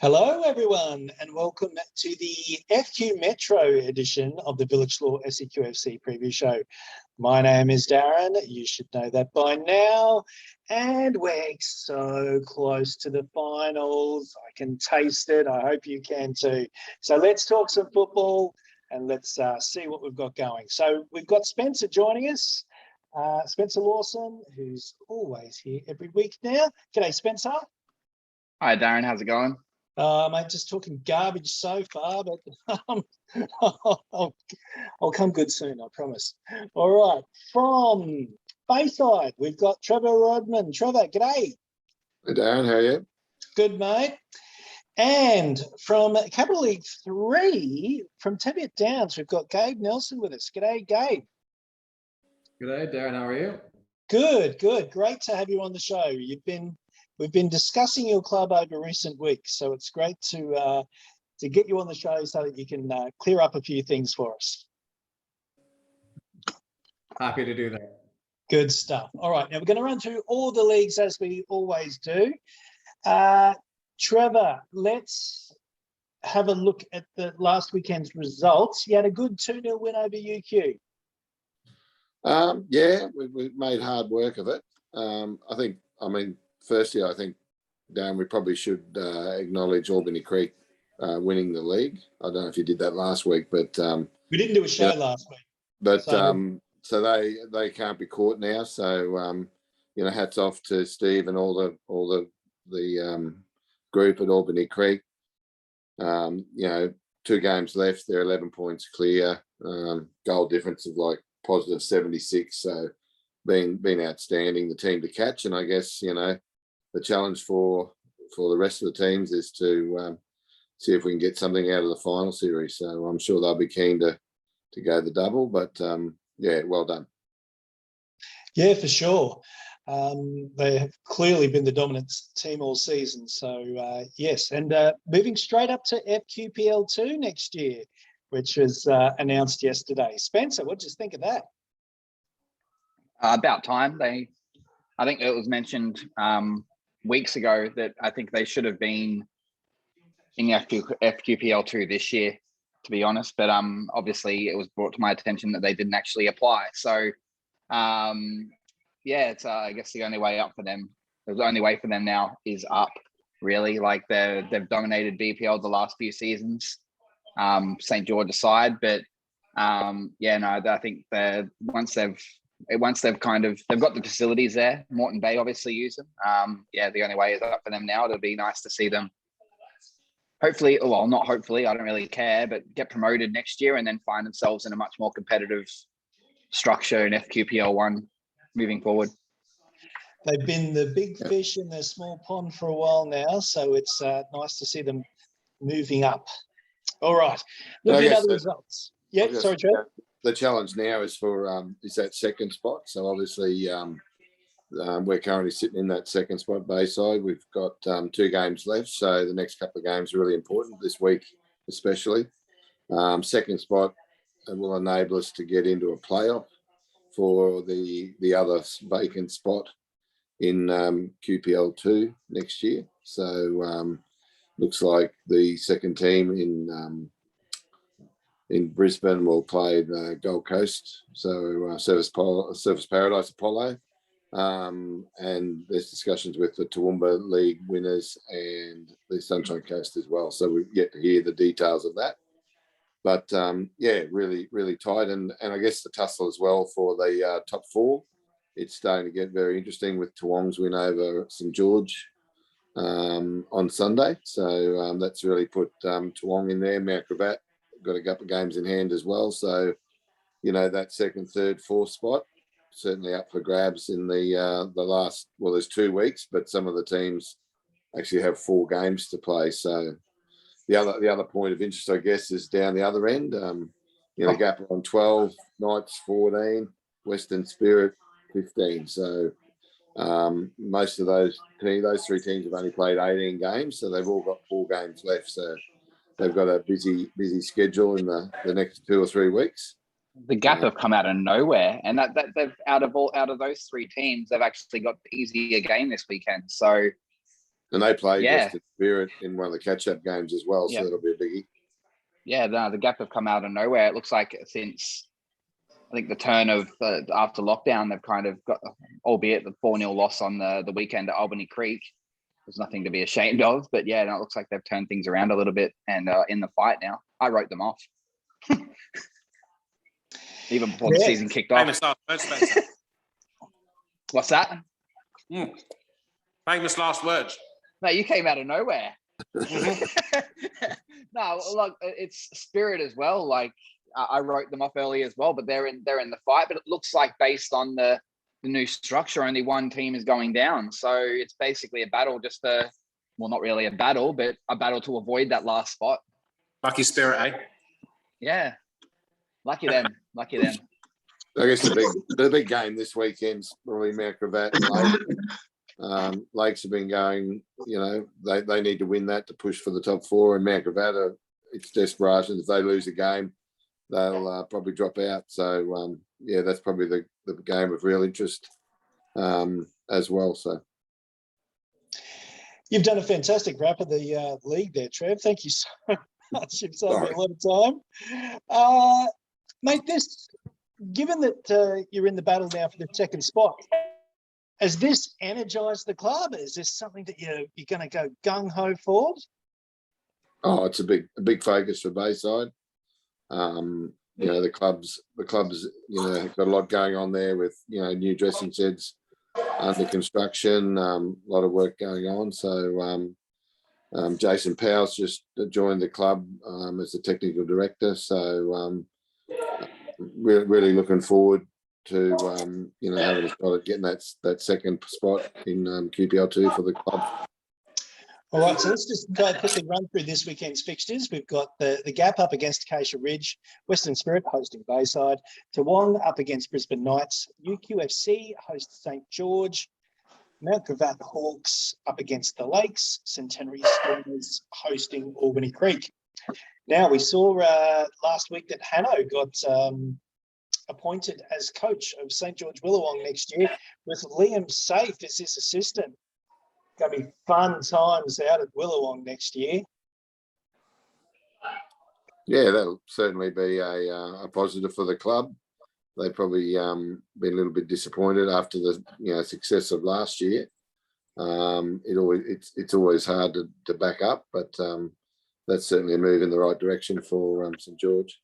Hello, everyone, and welcome to the FQ Metro edition of the Village Law SEQFC preview show. My name is Darren. You should know that by now. And we're so close to the finals. I can taste it. I hope you can too. So let's talk some football and let's see what we've got going. So we've got Spencer joining us. Spencer Lawson, who's always here every week now. G'day, Spencer. Hi, Darren. How's it going? Mate, just talking garbage so far, but I'll come good soon, I promise. All right, from Bayside, we've got Trevor Rohdmann. Trevor, g'day. Hey, Darren, how are you? Good, mate. And from Capital League 3, from Teviot Downs, we've got Gabe Nelson with us. G'day, Gabe. G'day, Darren. How are you? Good, good. Great to have you on the show. We've been discussing your club over recent weeks, so it's great to get you on the show so that you can clear up a few things for us. Happy to do that. Good stuff. All right, now we're going to run through all the leagues as we always do. Trevor, let's have a look at the last weekend's results. You had a good 2-0 win over UQ. Yeah, we made hard work of it. Firstly, I think, Dan, we probably should acknowledge Albany Creek winning the league. I don't know if you did that last week, but we didn't do a show last week. But so they can't be caught now. So hats off to Steve and all the group at Albany Creek. 2 games left. They're 11 points clear. Goal difference of like positive 76. So been outstanding, the team to catch. And I guess the challenge for the rest of the teams is to see if we can get something out of the final series. So I'm sure they'll be keen to go the double, but well done. Yeah, for sure. They have clearly been the dominant team all season. So yes, and moving straight up to FQPL2 next year, which was announced yesterday. Spencer, what did you think of that? About time. I think it was mentioned weeks ago that I think they should have been in the FQPL2 this year, to be honest. But obviously it was brought to my attention that they didn't actually apply. So it's I guess the only way up for them. The only way for them now is up. Really, like they've dominated BPL the last few seasons. St. George aside, but I think once they've got the facilities there, Moreton Bay obviously use them. The only way is up for them now. It'll be nice to see them hopefully, well, not hopefully, I don't really care, but get promoted next year and then find themselves in a much more competitive structure in FQPL1 moving forward. They've been the big fish in their small pond for a while now, so it's nice to see them moving up. All right, looking at other results. Yeah, sorry, Trevor. The challenge now is for is that second spot. So obviously we're currently sitting in that second spot, Bayside. We've got 2 games left, so the next couple of games are really important this week, especially. Second spot will enable us to get into a playoff for the other vacant spot in QPL2 next year. So looks like the second team in Brisbane will play the Gold Coast, so Service Paradise Apollo, and there's discussions with the Toowoomba League winners and the Sunshine Coast as well. So we've yet to hear the details of that, but really, really tight, and I guess the tussle as well for the top 4. It's starting to get very interesting with Toowong's win over St. George on Sunday, so that's really put Toowong in there. Mount Gravatt got a couple of games in hand as well, so that second, third, fourth spot certainly up for grabs in the last, well, there's 2 weeks, but some of the teams actually have 4 games to play. So the other point of interest, I guess, is down the other end. Gap on 12, Knights 14, Western Spirit 15. So most of those 3 teams have only played 18 games, so they've all got 4 games left. So they've got a busy schedule in the next 2 or 3 weeks. The Gap have come out of nowhere, and that they've out of those 3 teams, they've actually got the easier game this weekend. So And they played Yeah. Western Spirit in one of the catch-up games as well, so Yeah. that'll be a biggie. Yeah, the Gap have come out of nowhere. It looks like since I think the turn of after lockdown, they've kind of got, albeit the 4-0 loss on the weekend at Albany Creek. There's nothing to be ashamed of, but yeah, no, it looks like they've turned things around a little bit and in the fight now. I wrote them off even before the season kicked off. Famous last words, Spencer. What's that? Famous last words. Mate, you came out of nowhere. No, look, it's Spirit as well. Like I wrote them off early as well, but they're in the fight. But it looks like based on the new structure, only one team is going down. So it's basically a battle not really a battle, but a battle to avoid that last spot. Lucky Spirit, eh? Yeah. Lucky them. Lucky them. I guess the big game this weekend's probably Mount Gravatt and Lake. Lakes have been going, they need to win that to push for the top 4, and Mount Gravatt, it's desperation. If they lose a game, they'll probably drop out. So, that's probably the game of real interest as well. So, You've done a fantastic wrap of the league there, Trev. Thank you so much. You've saved me a lot of time. Mate, given that you're in the battle now for the second spot, has this energised the club? Is this something that you're going to go gung-ho for? Oh, it's a big focus for Bayside. The club's got a lot going on there with new dressing sheds under construction, a lot of work going on. So Jason Powell's just joined the club as the technical director. So really looking forward to having a shot at getting that second spot in QPL2 for the club. All right, so let's just quickly run through this weekend's fixtures. We've got the Gap up against Acacia Ridge, Western Spirit hosting Bayside, Toowong up against Brisbane Knights, UQFC hosts St George, Mount Gravatt Hawks up against the Lakes, Centenary Stormers hosting Albany Creek. Now, we saw last week that Hanno got appointed as coach of St George Willawong next year with Liam Safe as his assistant. Going to be fun times out at Willawong next year. Yeah, that'll certainly be a positive for the club. They've probably been a little bit disappointed after the success of last year. It's always hard to back up, but that's certainly a move in the right direction for St George.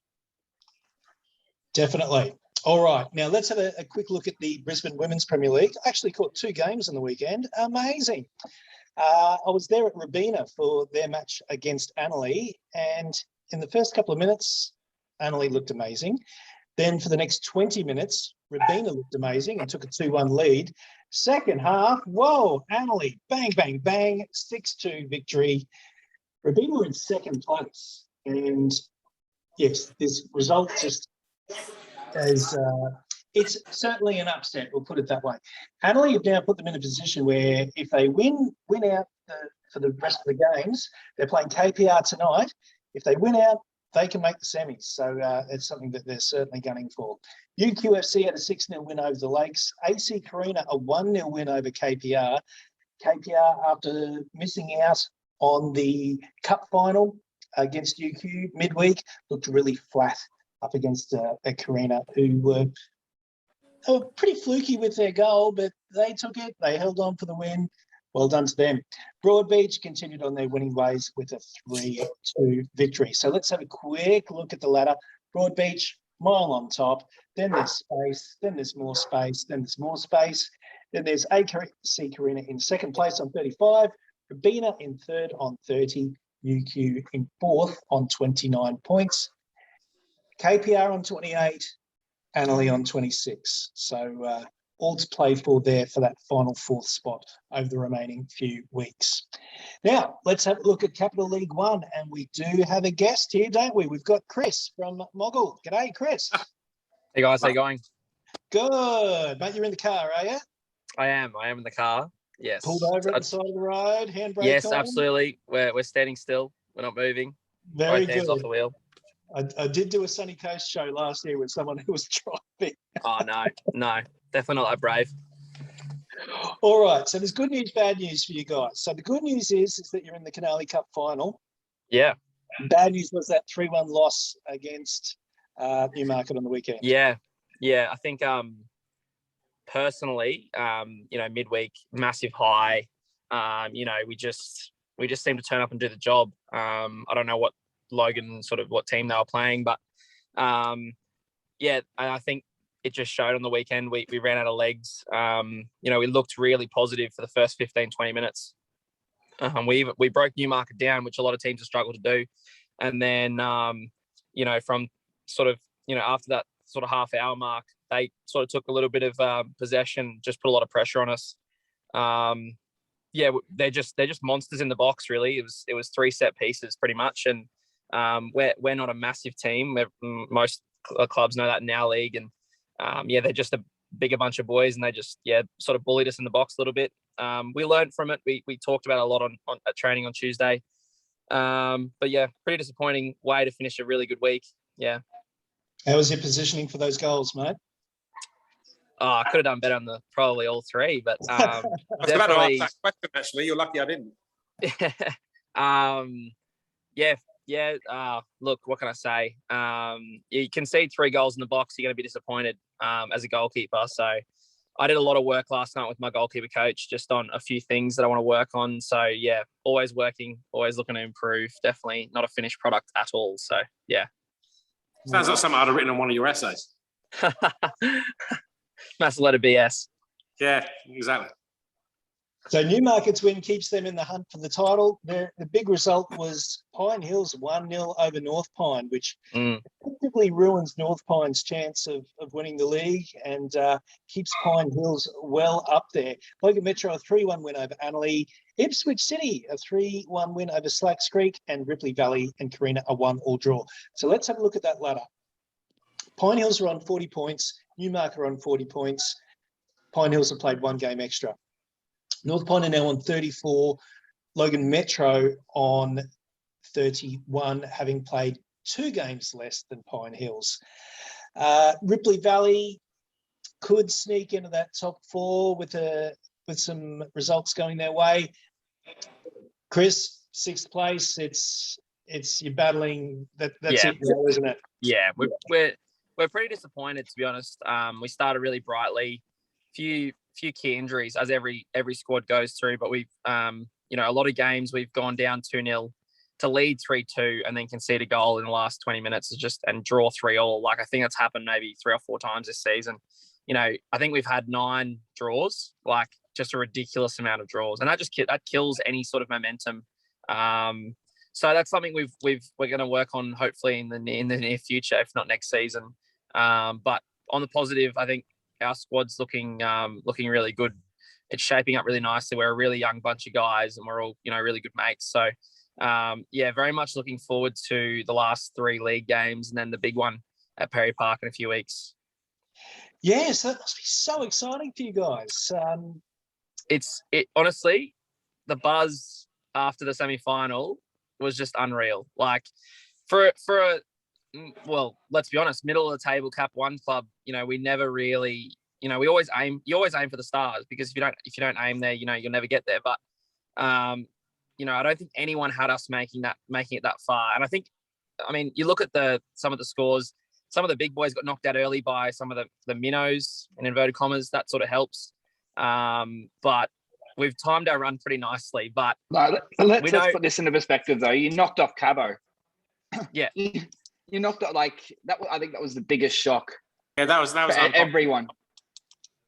Definitely. All right, now let's have a quick look at the Brisbane Women's Premier League. I actually caught 2 games on the weekend. Amazing. I was there at Robina for their match against Annerley, and in the first couple of minutes, Annerley looked amazing. Then for the next 20 minutes, Robina looked amazing and took a 2-1 lead. Second half, whoa, Annerley, bang, bang, bang, 6-2 victory. Robina were in second place. And yes, this result just it's certainly an upset, we'll put it that way. Annerley have now put them in a position where if they win out for the rest of the games, they're playing KPR tonight. If they win out, they can make the semis. So it's something that they're certainly gunning for. UQFC had a 6-0 win over the Lakes. AC Carina a 1-0 win over KPR. KPR, after missing out on the cup final against UQ midweek, looked really flat up against a Carina who were pretty fluky with their goal, but they took it. They held on for the win. Well done to them. Broadbeach continued on their winning ways with a 3-2 victory. So let's have a quick look at the ladder. Broadbeach, mile on top. Then there's space. Then there's more space. Then there's more space. Then there's AC Carina in second place on 35. Robina in third on 30. UQ in fourth on 29 points. KPR on 28, Annerley on 26. So all to play for there for that final 4th spot over the remaining few weeks. Now, let's have a look at Capital League 1. And we do have a guest here, don't we? We've got Chris from Moggill. G'day, Chris. Hey, guys. How you going? Good. Mate, you're in the car, are you? I am in the car. Yes. Pulled over at the side of the road, handbrake Yes, on? absolutely. We're standing still. We're not moving. Very Both hands good. off the wheel. I did do a Sunny Coast show last year with someone who was driving. Oh, no. Definitely not that brave. All right. So there's good news, bad news for you guys. So the good news is that you're in the Canali Cup final. Yeah. Bad news was that 3-1 loss against Newmarket on the weekend. Yeah. I think personally, midweek, massive high. We just seem to turn up and do the job. I don't know what what team they were playing, but I think it just showed on the weekend. We ran out of legs. We looked really positive for the first 15, 20 minutes. We broke Newmarket down, which a lot of teams have struggled to do. And then, from after that sort of half hour mark, they sort of took a little bit of possession, just put a lot of pressure on us. They're just monsters in the box, really. It was 3 set pieces pretty much. And we're not a massive team. Most clubs know that in our league. And they're just a bigger bunch of boys, and they just sort of bullied us in the box a little bit. We learned from it. We talked about it a lot on at training on Tuesday. Pretty disappointing way to finish a really good week. Yeah. How was your positioning for those goals, mate? Oh, I could have done better on probably all 3, but I was about to ask that question, actually. You're lucky I didn't. Look, what can I say? You concede 3 goals in the box, you're going to be disappointed as a goalkeeper. So I did a lot of work last night with my goalkeeper coach, just on a few things that I want to work on. So yeah, always working, always looking to improve. Definitely not a finished product at all. So yeah. Sounds like something I'd have written on one of your essays. Massive load of BS. Yeah, exactly. So Newmarket's win keeps them in the hunt for the title. The big result was Pine Hills 1-0 over North Pine, which effectively ruins North Pine's chance of winning the league and keeps Pine Hills well up there. Logan Metro, a 3-1 win over Annerley. Ipswich City, a 3-1 win over Slacks Creek, and Ripley Valley and Carina, a 1-1 draw. So let's have a look at that ladder. Pine Hills are on 40 points. Newmarket are on 40 points. Pine Hills have played 1 game extra. North Pine are now on 34. Logan Metro on 31, having played 2 games less than Pine Hills. Ripley Valley could sneak into that top 4 with some results going their way. Chris, 6th place. It's you're battling. That's it, now, isn't it? Yeah, we're pretty disappointed, to be honest. We started really brightly. Few key injuries, as every squad goes through, but we've a lot of games we've gone down 2-0 to lead 3-2 and then concede a goal in the last 20 minutes and draw 3-3. Like, I think that's happened maybe 3 or 4 times this season. I think we've had 9 draws, like just a ridiculous amount of draws, and that kills any sort of momentum. So that's something we're going to work on, hopefully in the near future, if not next season. But on the positive, I think our squad's looking really good. It's shaping up really nicely. We're a really young bunch of guys, and we're all really good mates. So very much looking forward to the last 3 league games and then the big one at Perry Park in a few weeks. Yes, that must be so exciting for you guys. Honestly, the buzz after the semi-final was just unreal. Like let's be honest, middle of the table Cap 1 club, we never really, you always aim for the stars, because if you don't aim there, you'll never get there. But I don't think anyone had us making it that far. And you look at some of the scores, some of the big boys got knocked out early by some of the minnows, in inverted commas. That sort of helps. But we've timed our run pretty nicely. But let's put this into perspective, though. You knocked off Cabo. Yeah. You knocked out like that. I think that was the biggest shock. Yeah, that was everyone.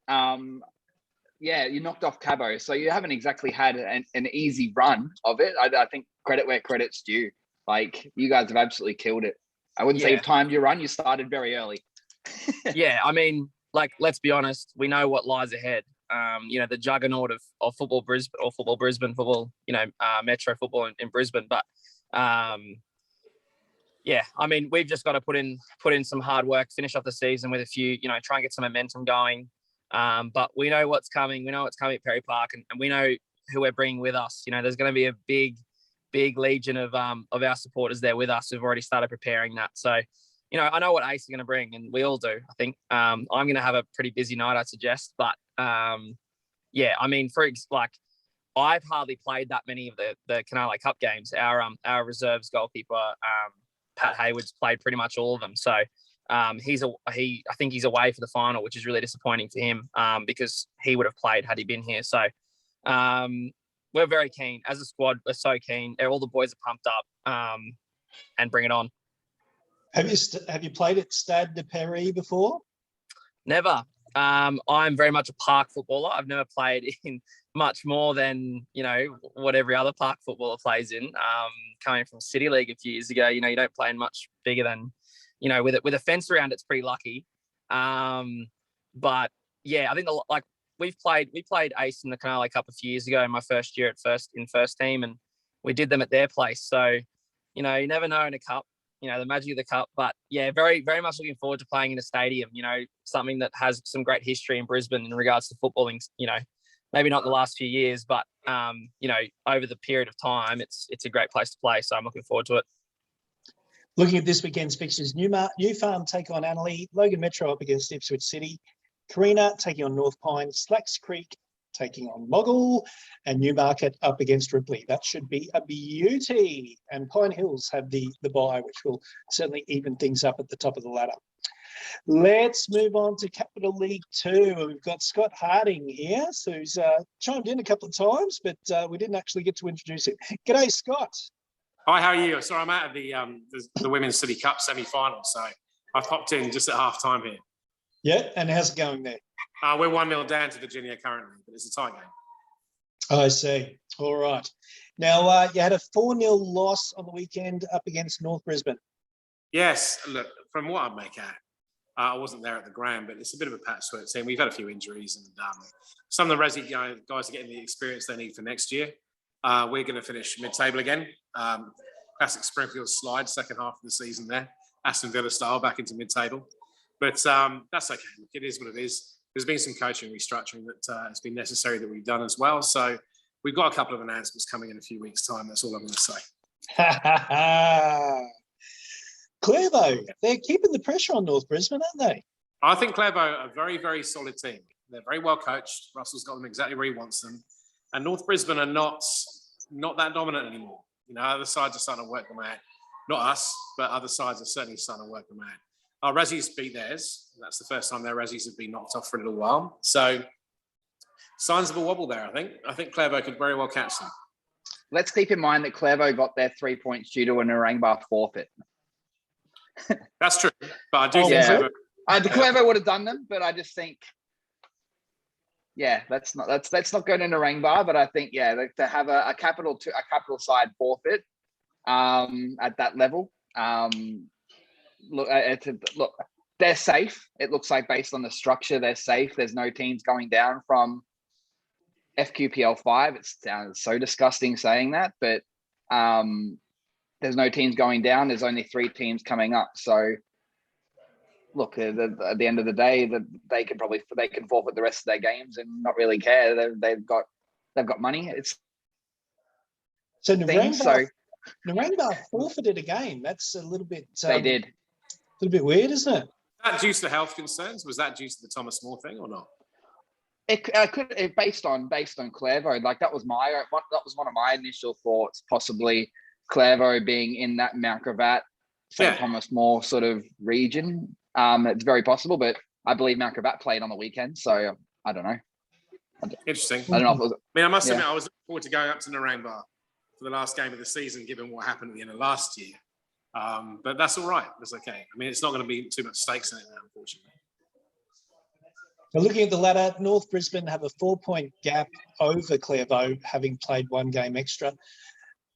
You knocked off Cabo, so you haven't exactly had an easy run of it. I think credit where credit's due. Like, you guys have absolutely killed it. I wouldn't say you've timed your run. You started very early. Yeah, let's be honest. We know what lies ahead. The juggernaut of football Brisbane, or football Brisbane, football, Metro football in Brisbane. But we've just got to put in some hard work, finish off the season with a few, try and get some momentum going. But we know what's coming. We know what's coming at Perry Park, and we know who we're bringing with us. There's going to be a big legion of our supporters there with us who've already started preparing that. So, I know what Ace is going to bring, and we all do. I think I'm going to have a pretty busy night, I suggest. But yeah, I mean, I've hardly played that many of the Canale Cup games. Our reserves goalkeeper, Pat Hayward's played pretty much all of them. So I think he's away for the final, which is really disappointing for him because he would have played had he been here. So we're very keen. As a squad, we're so keen. All the boys are pumped up and bring it on. Have you played at Stade de Paris before? Never. I'm very much a park footballer. I've never played in much more than, what every other park footballer plays in. Coming from City League a few years ago, you don't play in much bigger than, with a fence around, it's pretty lucky. But yeah, I think we played Ace in the Canale Cup a few years ago in my first year in first team, and we did them at their place. So, you never know in a cup. The magic of the cup. But yeah, very, very much looking forward to playing in a stadium, something that has some great history in Brisbane in regards to footballing, maybe not the last few years, but, over the period of time, it's a great place to play. So I'm looking forward to it. Looking at this weekend's fixtures, New Farm take on Annerley, Logan Metro up against Ipswich City, Carina taking on North Pine, Slacks Creek taking on Moggill, and Newmarket up against Ripley. That should be a beauty. And Pine Hills have the bye, which will certainly even things up at the top of the ladder. Let's move on to Capital League 2. We've got Scott Harding here, so who's chimed in a couple of times, but we didn't actually get to introduce him. G'day, Scott. Hi, how are you? Sorry, I'm out of the Women's City Cup semi-final, so I popped in just at half time here. Yeah, and how's it going there? We're 1-0 down to Virginia currently, but it's a tight game. I see. All right. Now, you had a 4-0 loss on the weekend up against North Brisbane. Yes, look, from what I make out, I wasn't there at the ground, but it's a bit of a patchwork team. We've had a few injuries, and some of the Resi guys are getting the experience they need for next year. We're going to finish mid-table again. Classic Springfield slide, second half of the season there. Aston Villa style, back into mid-table. But that's okay. Look, it is what it is. There's been some coaching restructuring that has been necessary that we've done as well. So we've got a couple of announcements coming in a few weeks' time. That's all I'm going to say. Clairvaux, they're keeping the pressure on North Brisbane, aren't they? I think Clairvaux are a very, very solid team. They're very well coached. Russell's got them exactly where he wants them. And North Brisbane are not that dominant anymore. Other sides are starting to work them out. Not us, but other sides are certainly starting to work them out. Our Razzies beat theirs. That's the first time their Razzies have been knocked off for a little while. So signs of a wobble there, I think. I think Clairvaux could very well catch them. Let's keep in mind that Clairvaux got their 3 points due to a Narangba forfeit. That's true. But I do think Clairvaux would have done them, but I just think, let's not go to Narangba. But I think, to have a capital side forfeit at that level. Look, they're safe. It looks like based on the structure, they're safe. There's no teams going down from FQPL 5. It sounds so disgusting saying that, but there's no teams going down. There's only 3 teams coming up. So look, at the end of the day, that they can forfeit the rest of their games and not really care. They've got money. It's so Narangba forfeited a game. That's a little bit. They did. A little bit weird, isn't it? Was that due to the health concerns? Was that due to the Thomas More thing or not? It based on Clairvaux. Like that was one of my initial thoughts. Possibly Clairvaux being in that Mount Gravatt, St. Thomas More sort of region. It's very possible, but I believe Mount Gravatt played on the weekend, so I don't know. Interesting. I don't know if it was. I must admit, I was looking forward to going up to Narangba for the last game of the season, given what happened at the end of last year. But that's all right. That's okay. I mean, it's not going to be too much stakes in it now, unfortunately. Now, looking at the ladder, North Brisbane have a 4-point gap over Clairvaux, having played 1 game extra.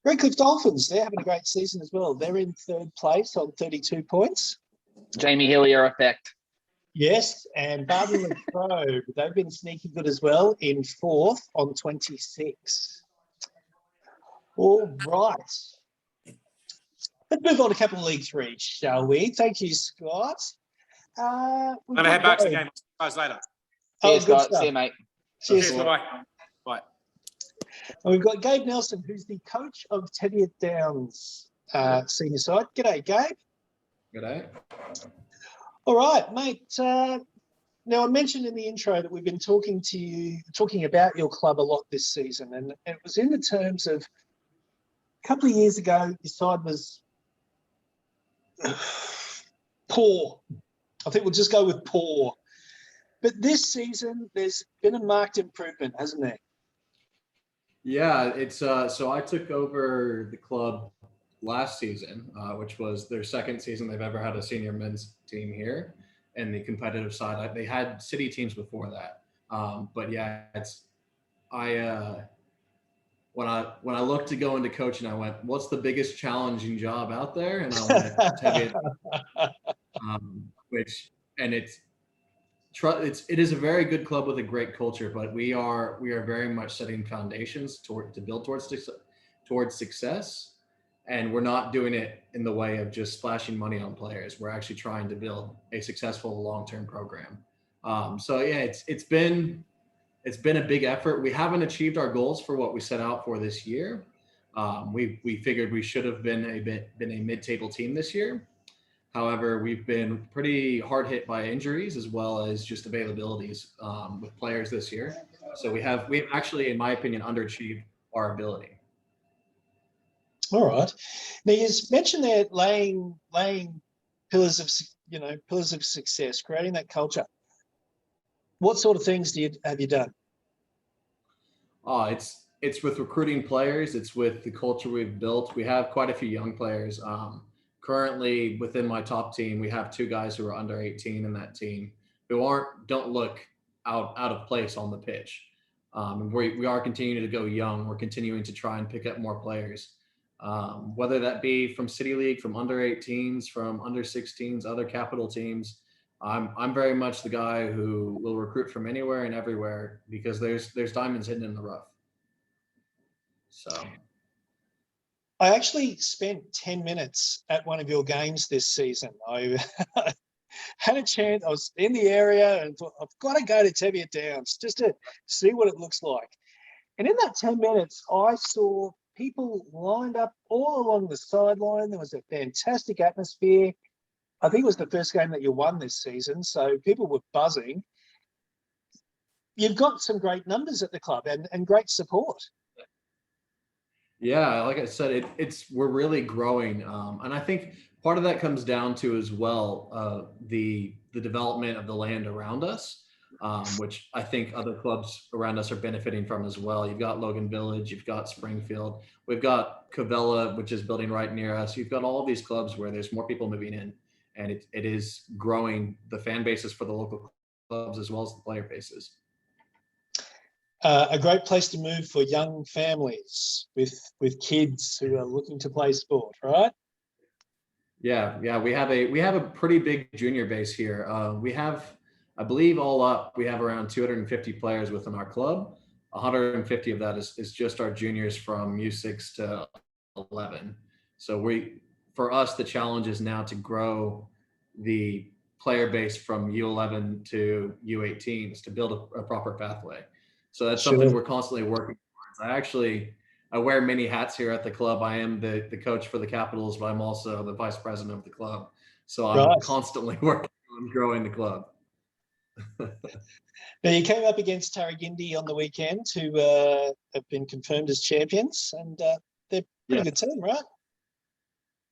Redcliffe Dolphins, they're having a great season as well. They're in 3rd place on 32 points. Jamie Hillier effect. Yes, and Barbara Latrobe, they've been sneaky good as well in 4th on 26. All right. Let's move on to Capital League 3, shall we? Thank you, Scott. I'm going to head back to the game. Guys, later. Cheers, Scott. See you, mate. Cheers. Bye. Bye. And we've got Gabe Nelson, who's the coach of Teviot Downs senior side. G'day, Gabe. G'day. All right, mate. Now, I mentioned in the intro that we've been talking about your club a lot this season, and it was in the terms of a couple of years ago, your side was poor. I think we'll just go with poor. But this season, there's been a marked improvement, hasn't there? Yeah, it's so I took over the club last season, which was their second season they've ever had a senior men's team here. And the competitive side, they had city teams before that. But yeah, when I looked to go into coaching, I went, "What's the biggest challenging job out there?" And I went, "Teviot," it is a very good club with a great culture, but we are very much setting foundations to build towards success. And we're not doing it in the way of just splashing money on players. We're actually trying to build a successful long-term program. So yeah, it's been a big effort. We haven't achieved our goals for what we set out for this year. We figured we should have been a mid-table team this year. However, we've been pretty hard hit by injuries as well as just availabilities with players this year. So we've actually, in my opinion, underachieved our ability. All right. Now, you mentioned there laying pillars of success, creating that culture. What sort of things have you done? It's with recruiting players. It's with the culture we've built. We have quite a few young players. Currently, within my top team, we have 2 guys who are under 18 in that team who don't look out of place on the pitch. We are continuing to go young. We're continuing to try and pick up more players. Whether that be from City League, from under 18s, from under 16s, other capital teams. I'm very much the guy who will recruit from anywhere and everywhere because there's diamonds hidden in the rough. So I actually spent 10 minutes at one of your games this season. I had a chance. I was in the area and thought, I've got to go to Teviot Downs just to see what it looks like. And in that 10 minutes, I saw people lined up all along the sideline. There was a fantastic atmosphere. I think it was the first game that you won this season, so people were buzzing. You've got some great numbers at the club and great support. Yeah, like I said, we're really growing, and I think part of that comes down to as well the development of the land around us. Which I think other clubs around us are benefiting from as well. You've got Logan Village, you've got Springfield, we've got Covella, which is building right near us. You've got all of these clubs where there's more people moving in, and it is growing the fan bases for the local clubs as well as the player bases. A great place to move for young families with kids who are looking to play sport, right? Yeah, we have a pretty big junior base here. We have, I believe, all up, we have around 250 players within our club. 150 of that is just our juniors from U6 to 11. So for us, the challenge is now to grow the player base from U11 to U18s to build a proper pathway. So that's something we're constantly working towards. I wear many hats here at the club. I am the coach for the Capitals, but I'm also the vice president of the club. So I'm constantly working on growing the club. Now, you came up against Tarragindi on the weekend, who have been confirmed as champions, and they're a pretty good team, right?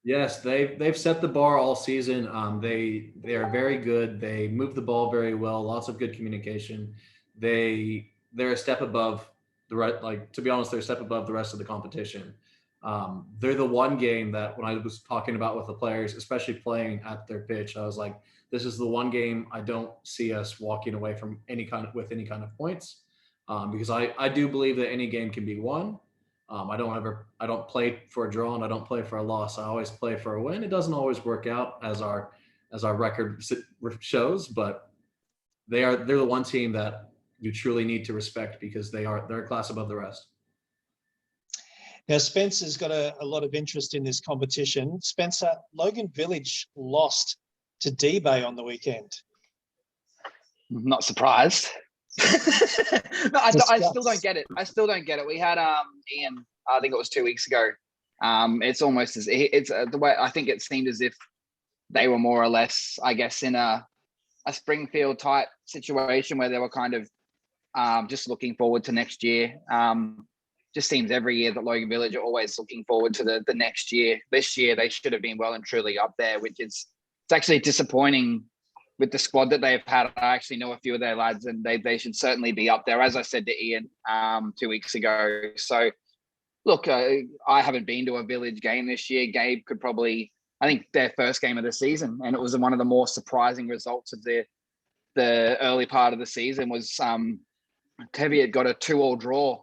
Yes, they've set the bar all season. They are very good. They move the ball very well. Lots of good communication. They're a step above the rest. Like, to be honest, they're a step above the rest of the competition. They're the one game that when I was talking about with the players, especially playing at their pitch, I was like, this is the one game I don't see us walking away from with any kind of points, because I do believe that any game can be won. I don't play for a draw and I don't play for a loss. I always play for a win. It doesn't always work out as our record shows, but they're the one team that you truly need to respect because they're a class above the rest. Now, Spencer's got a lot of interest in this competition. Spencer, Logan Village lost to D-Bay on the weekend. I'm not surprised. No, I still don't get it. We had Ian, I think it was 2 weeks ago. It's almost as it's the way I think it seemed as if they were more or less, I guess, in a Springfield type situation where they were kind of just looking forward to next year. Just seems every year that Logan Village are always looking forward to the next year. This year they should have been well and truly up there, which is it's actually disappointing with the squad that they've had. I actually know a few of their lads, and they should certainly be up there, as I said to Ian 2 weeks ago. So, look, I haven't been to a Village game this year. Gabe could probably, I think their first game of the season, and it was one of the more surprising results of the early part of the season was Teviot got a 2-2 draw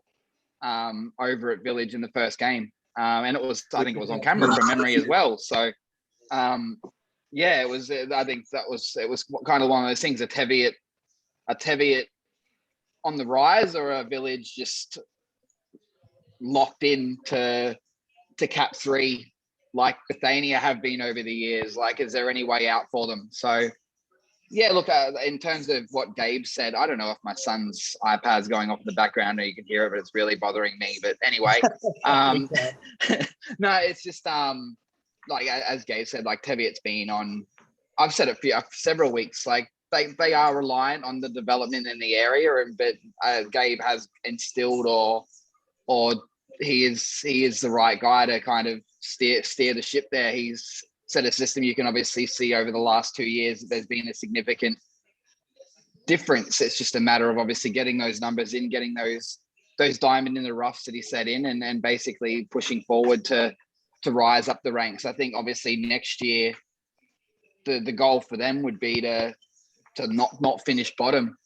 over at Village in the first game. And I think it was on camera from memory as well. So, yeah, it was. I think it was kind of one of those things. A Teviot on the rise, or a Village just locked in to Cap 3, like Bethania have been over the years. Like, is there any way out for them? So, yeah, look, in terms of what Gabe said, I don't know if my son's iPad's going off in the background or you can hear it, but it's really bothering me. But anyway, no, it's just like as Gabe said, like Teviot's been on. I've said it for several weeks. Like they are reliant on the development in the area, but Gabe has instilled or he is the right guy to kind of steer the ship there. He's set a system. You can obviously see over the last 2 years that there's been a significant difference. It's just a matter of obviously getting those numbers in, getting those diamond in the roughs that he set in, and then basically pushing forward to rise up the ranks. I think obviously next year the goal for them would be to not finish bottom,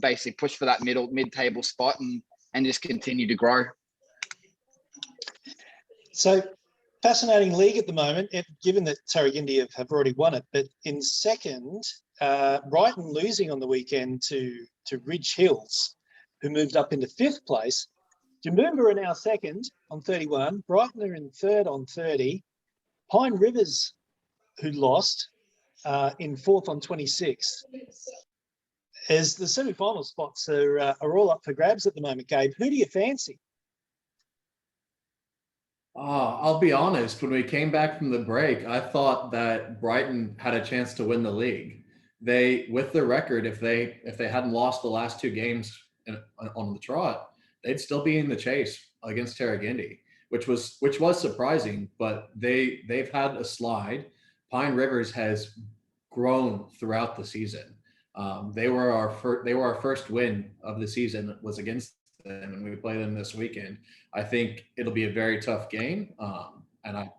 basically push for that mid-table spot and just continue to grow. So fascinating league at the moment, given that Tarragindi have already won it. But in second, Brighton losing on the weekend to Ridge Hills, who moved up into 5th place. Jimboomba are now second on 31. Brighton are in third on 30. Pine Rivers, who lost, in 4th on 26. As the semi-final spots are all up for grabs at the moment, Gabe, who do you fancy? I'll be honest, when we came back from the break, I thought that Brighton had a chance to win the league. They, with their record, if they hadn't lost the last 2 games on the trot, they'd still be in the chase against Tarragindi, which was surprising, but they've had a slide. Pine Rivers has grown throughout the season. They were our first win of the season was against them, and we play them this weekend. I think it'll be a very tough game, and I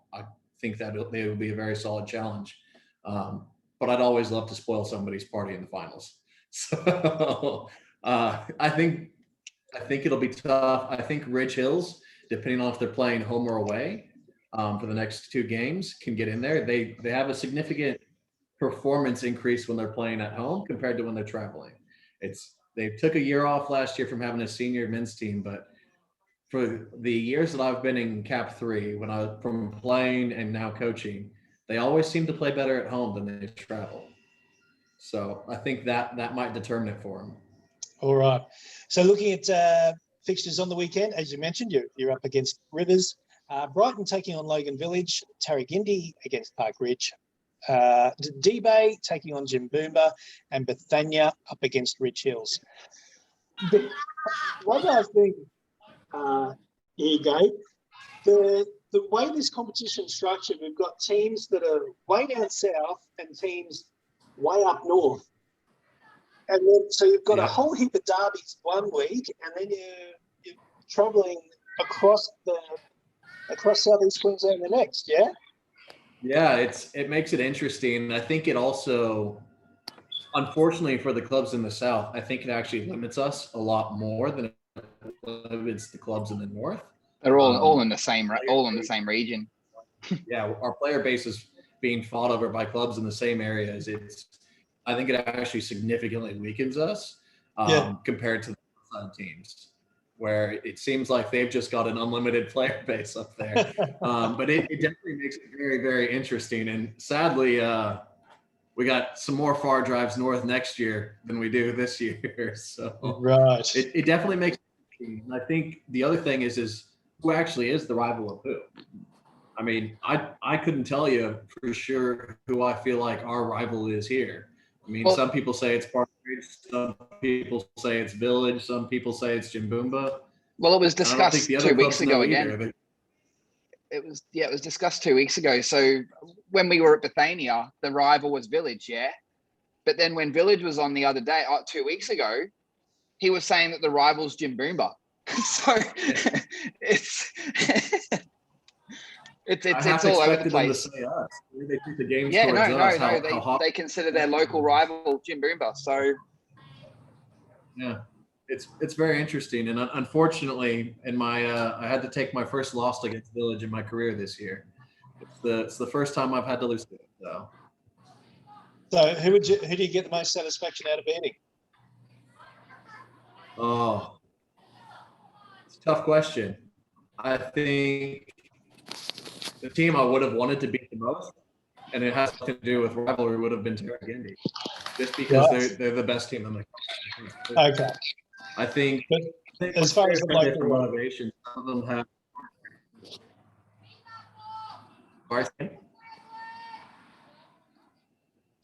think that they will be a very solid challenge. But I'd always love to spoil somebody's party in the finals. So I think it'll be tough. I think Ridge Hills, depending on if they're playing home or away, for the next 2 games, can get in there. They have a significant performance increase when they're playing at home compared to when they're traveling. They took a year off last year from having a senior men's team, but for the years that I've been in Cap 3, from playing and now coaching, they always seem to play better at home than they travel. So I think that might determine it for them. All right. So looking at fixtures on the weekend, as you mentioned, you're up against Rivers. Brighton taking on Logan Village, Tarragindi against Park Ridge, D-Bay taking on Jimboomba, and Bethania up against Ridge Hills. The way I think, here, Gabe, the way this competition is structured, we've got teams that are way down south and teams way up north. And then, so you've got a whole heap of derbies one week, and then you're travelling across southeast Queensland the next, yeah? Yeah, it makes it interesting. I think it also, unfortunately for the clubs in the south, I think it actually limits us a lot more than it limits the clubs in the north. They're all in the same region. Yeah, our player base is being fought over by clubs in the same areas. I think it actually significantly weakens us compared to the outside teams, where it seems like they've just got an unlimited player base up there. But it definitely makes it very, very interesting. And sadly, we got some more far drives north next year than we do this year. So right. It definitely makes it interesting. And I think the other thing is who actually is the rival of who? I mean, I couldn't tell you for sure who I feel like our rival is here. I mean, Well- some people say it's Partridge, some people say it's Village, some people say it's Jimboomba. Well, it was And I don't think discussed the other 2 weeks clubs know ago either. again. It was discussed 2 weeks ago. So when we were at Bethania, the rival was Village, yeah. But then when Village was on the other day, 2 weeks ago, he was saying that the rival's Jimboomba. So it's it's all over the place. Them to say us. They treat the games Yeah, towards no, us. no. How They consider their local rival Jimboomba. So yeah, it's very interesting. And unfortunately, in my I had to take my first loss against Village in my career this year. It's the first time I've had to lose to it. So who do you get the most satisfaction out of beating? Oh, it's a tough question. I think the team I would have wanted to beat the most, and it has nothing to do with rivalry, would have been Terragindy, just because Right. they're the best team in the country. Okay. I think As far as the local different motivation, some of them have.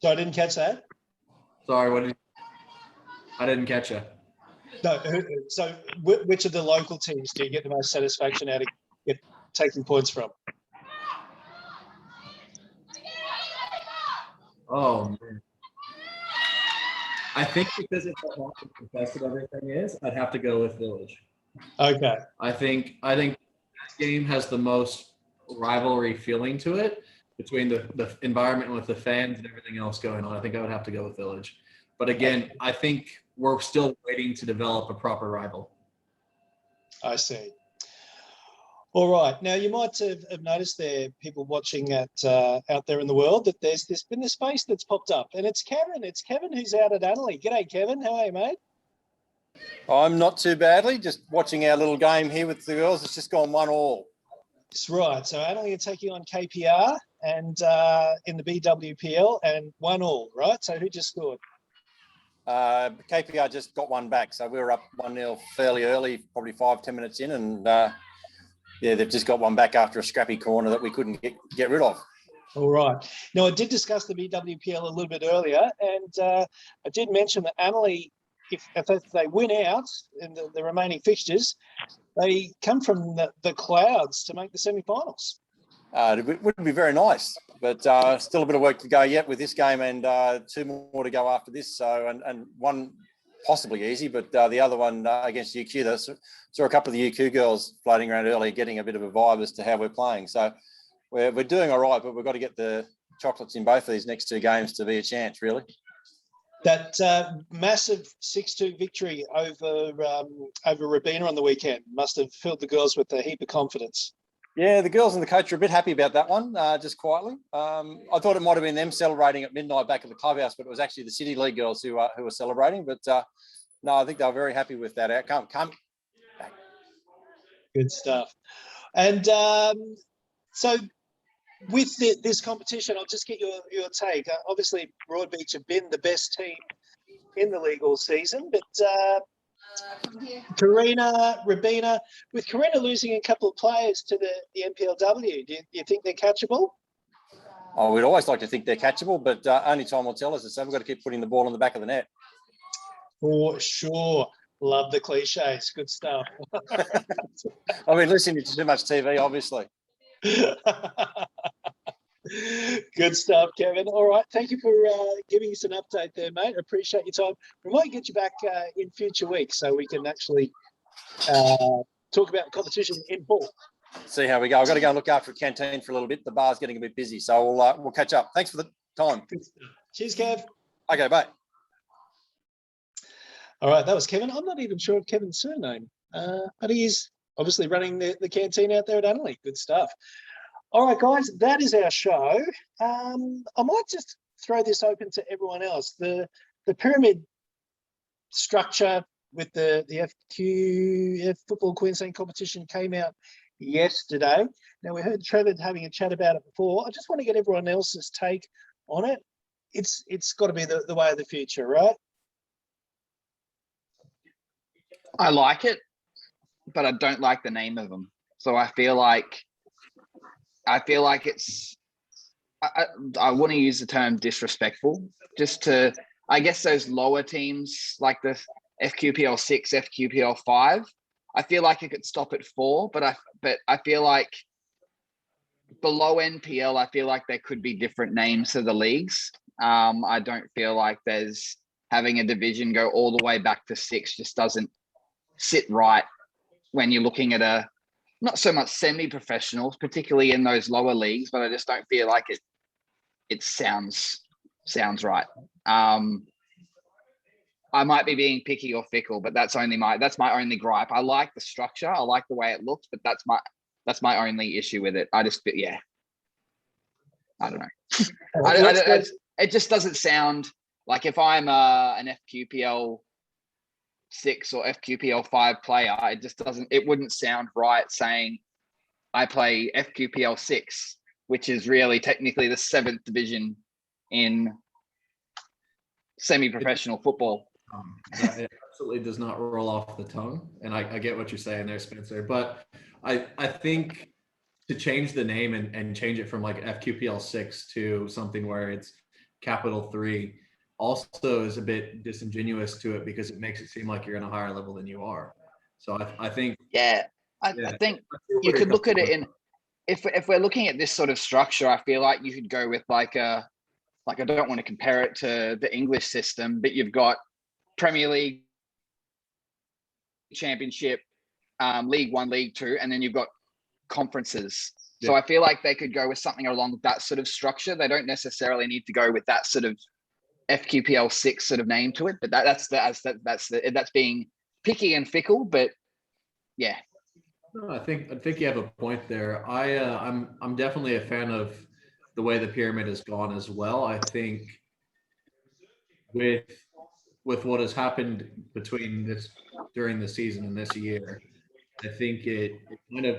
So I didn't catch that. Sorry, I didn't catch you. No. So which of the local teams do you get the most satisfaction out of taking points from? Oh man. I think because of how contested everything is, I'd have to go with Village. Okay. I think this game has the most rivalry feeling to it between the environment with the fans and everything else going on. I think I would have to go with Village. But again, I think we're still waiting to develop a proper rival. I see. All right. Now, you might have noticed there, people watching out there in the world, that there's been this face that's popped up, and it's Kevin. It's Kevin who's out at Annerley. G'day, Kevin. How are you, mate? I'm not too badly. Just watching our little game here with the girls. It's just gone 1-1. That's right. So Annerley are taking on KPR and in the BWPL, and 1-1, right? So who just scored? KPR just got one back, so we were up 1-0 fairly early, probably 5-10 minutes in, and they've just got one back after a scrappy corner that we couldn't get rid of. All right. Now, I did discuss the BWPL a little bit earlier, and I did mention that Annerley, if they win out in the remaining fixtures, they come from the clouds to make the semi-finals. It would be very nice, but still a bit of work to go yet with this game, and 2 more to go after this. So, and one possibly easy, but the other one against UQ, saw a couple of the UQ girls floating around earlier, getting a bit of a vibe as to how we're playing. So we're doing all right, but we've got to get the chocolates in both of these next 2 games to be a chance, really. That massive 6-2 victory over Robina on the weekend must have filled the girls with a heap of confidence. Yeah, the girls and the coach are a bit happy about that one, just quietly. I thought it might have been them celebrating at midnight back at the clubhouse, but it was actually the City League girls who were celebrating. But no, I think they were very happy with that outcome. Good stuff. And so with this competition, I'll just get your take. Obviously, Broadbeach have been the best team in the league all season, but Robina, with Karina losing a couple of players to the NPLW, do you think they're catchable? Oh, we'd always like to think they're catchable, but only time will tell us. So we've got to keep putting the ball in the back of the net. For sure. Love the cliches. Good stuff. I've been listening to too much TV, obviously. Good stuff, Kevin. All right. Thank you for giving us an update there, mate. Appreciate your time. We might get you back in future weeks so we can actually talk about the competition in full. See how we go. I've got to go and look after a canteen for a little bit. The bar's getting a bit busy, so we'll catch up. Thanks for the time. Cheers, Kev. Okay, bye. All right, that was Kevin. I'm not even sure of Kevin's surname, but he is obviously running the canteen out there at Annerley. Good stuff. All right, guys, that is our show. I might just throw this open to everyone else. The pyramid structure with the FQ Football Queensland competition came out yesterday. Now, we heard Trevor having a chat about it before. I just want to get everyone else's take on it. It's got to be the way of the future, right? I like it, but I don't like the name of them. So I feel like it's, I want to use the term disrespectful, just to I guess those lower teams like the FQPL 6, FQPL 5, I feel like it could stop at 4, but I feel like below NPL, I feel like there could be different names to the leagues. I don't feel like there's having a division go all the way back to 6 just doesn't sit right when you're looking at not so much semi-professionals, particularly in those lower leagues, but I just don't feel like it sounds right. I might be being picky or fickle, but that's my only gripe. I like the structure, I like the way it looks, but that's my only issue with it. I don't know. It just doesn't sound like if I'm an FQPL 6 or FQPL 5 player, it wouldn't sound right saying I play FQPL 6, which is really technically the 7th division in semi-professional football. It absolutely does not roll off the tongue, and I get what you're saying there, Spencer. But I think to change the name and change it from like FQPL 6 to something where it's capital 3 also is a bit disingenuous to it, because it makes it seem like you're in a higher level than you are. So I think I think you could look at it in, if we're looking at this sort of structure, I feel like you could go with I don't want to compare it to the English system, but you've got Premier League, Championship, League 1, League 2, and then you've got conferences. Yeah. So I feel like they could go with something along that sort of structure. They don't necessarily need to go with that sort of FQPL 6 sort of name to it, but that's being picky and fickle. But yeah, no, I think you have a point there. I'm definitely a fan of the way the pyramid has gone as well. I think with what has happened during the season and this year, I think it kind of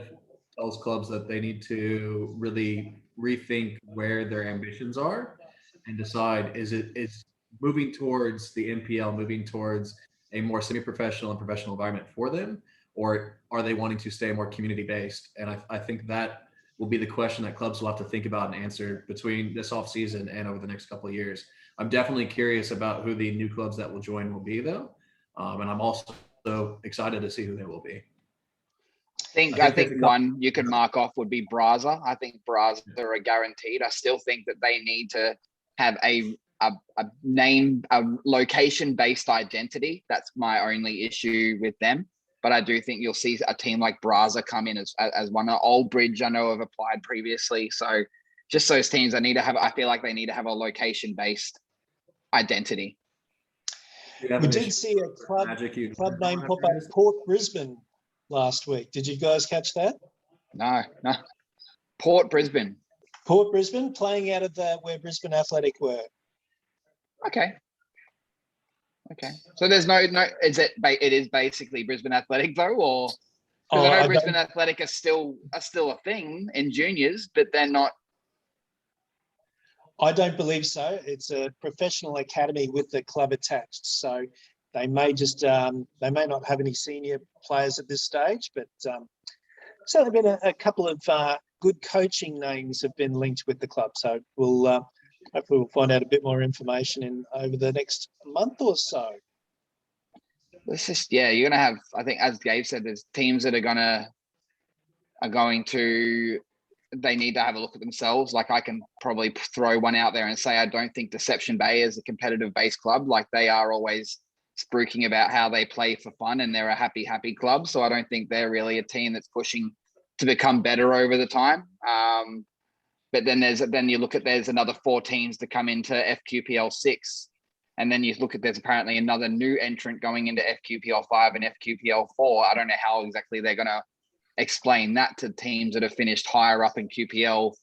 tells clubs that they need to really rethink where their ambitions are and decide, is moving towards the NPL, moving towards a more semi-professional and professional environment for them, or are they wanting to stay more community-based? And I think that will be the question that clubs will have to think about and answer between this offseason and over the next couple of years. I'm definitely curious about who the new clubs that will join will be, though. And I'm also excited to see who they will be. I think one you could mark off would be Braza. I think Braza are guaranteed. I still think that they need to have a name, a location-based identity. That's my only issue with them. But I do think you'll see a team like Braza come in as one. Old Bridge, I know, have applied previously. So just those teams, I feel like they need to have a location-based identity. We did see a club name pop up, Port Brisbane, last week. Did you guys catch that? No. Port Brisbane playing out of where Brisbane Athletic were. Okay. So there's no. It is basically Brisbane Athletic though, or because I know Brisbane Athletic are still a thing in juniors, but they're not. I don't believe so. It's a professional academy with the club attached, so they may not have any senior players at this stage, but certainly been a couple of good coaching names have been linked with the club. So hopefully we'll find out a bit more information over the next month or so. You're gonna have. I think, as Gabe said, there's teams that are going to. They need to have a look at themselves. Like, I can probably throw one out there and say I don't think Deception Bay is a competitive based club. Like, they are always spruiking about how they play for fun and they're a happy club. So I don't think they're really a team that's pushing to become better over the time. But then you look at, there's another 4 teams to come into FQPL 6. And then you look at, there's apparently another new entrant going into FQPL 5 and FQPL 4. I don't know how exactly they're going to explain that to teams that have finished higher up in QPL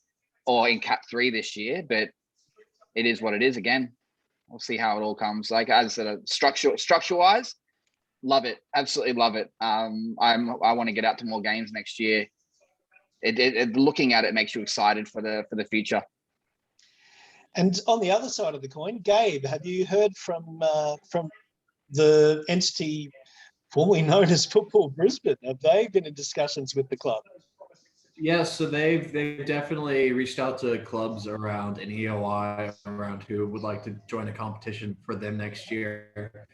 or in Cap 3 this year, but it is what it is. Again, we'll see how it all comes. Like, as a structure wise, love it. Absolutely love it. I want to get out to more games next year. Looking at it makes you excited for the future. And on the other side of the coin, Gabe, have you heard from the entity formerly known as Football Brisbane? Have they been in discussions with the club? Yeah, so they've definitely reached out to clubs around an EOI around who would like to join a competition for them next year.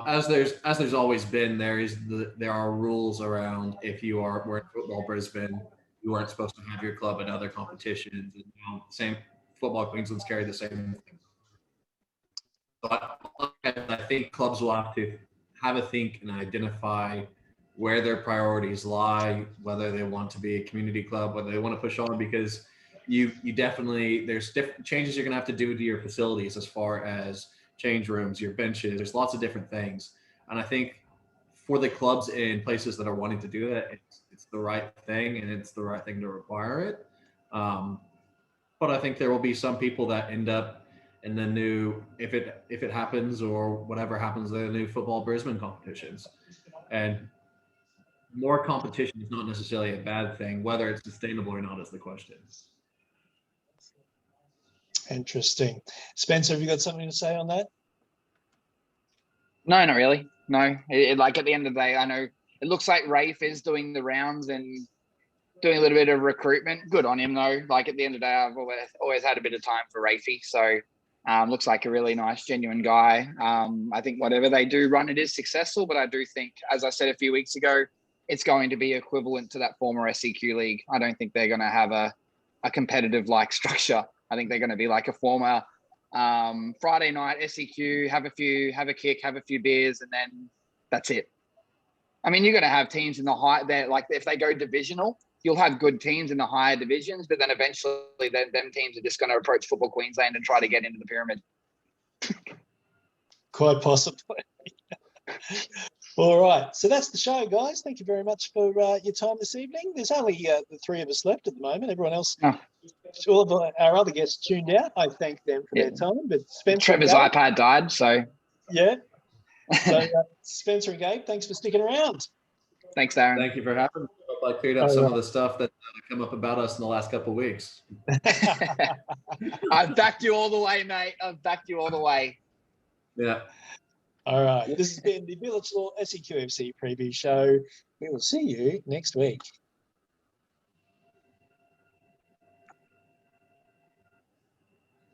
As there's always been, there are rules around if we're in Football Brisbane, you aren't supposed to have your club in other competitions. And same Football Queensland's carry the same thing. So I think clubs will have to have a think and identify where their priorities lie, whether they want to be a community club, whether they want to push on, because you definitely, there's different changes you're going to have to do to your facilities as far as change rooms, your benches. There's lots of different things. And I think for the clubs in places that are wanting to do that, it's the right thing, and it's the right thing to require it. But I think there will be some people that end up in the new, if it happens or whatever happens, the new Football Brisbane competitions. And more competition is not necessarily a bad thing. Whether it's sustainable or not is the question. Interesting. Spencer, have you got something to say on that? No, not really. No, like at the end of the day, I know it looks like Rafe is doing the rounds and doing a little bit of recruitment. Good on him though. Like at the end of the day, I've always had a bit of time for Rafey. So looks like a really nice, genuine guy. I think whatever they do run, it is successful. But I do think, as I said a few weeks ago, it's going to be equivalent to that former SEQ league. I don't think they're going to have a competitive like structure. I think they're going to be like a former Friday night SEQ, have a kick, have a few beers, and then that's it. I mean, you're going to have teams in the high there, like if they go divisional, you'll have good teams in the higher divisions, but then eventually them teams are just going to approach Football Queensland and try to get into the pyramid. Quite possibly. All right. So that's the show, guys. Thank you very much for your time this evening. There's only the three of us left at the moment. Everyone else, all of our other guests tuned out. I thank them for their time. But Spencer Trevor's and Gabe, iPad died, so. Yeah. So Spencer and Gabe, thanks for sticking around. Thanks, Darren. Thank you for having me. I hope I cleared up some of the stuff that come up about us in the last couple of weeks. I've backed you all the way, mate. I've backed you all the way. Yeah. All right. This has been the Village Law SEQFC preview show. We will see you next week.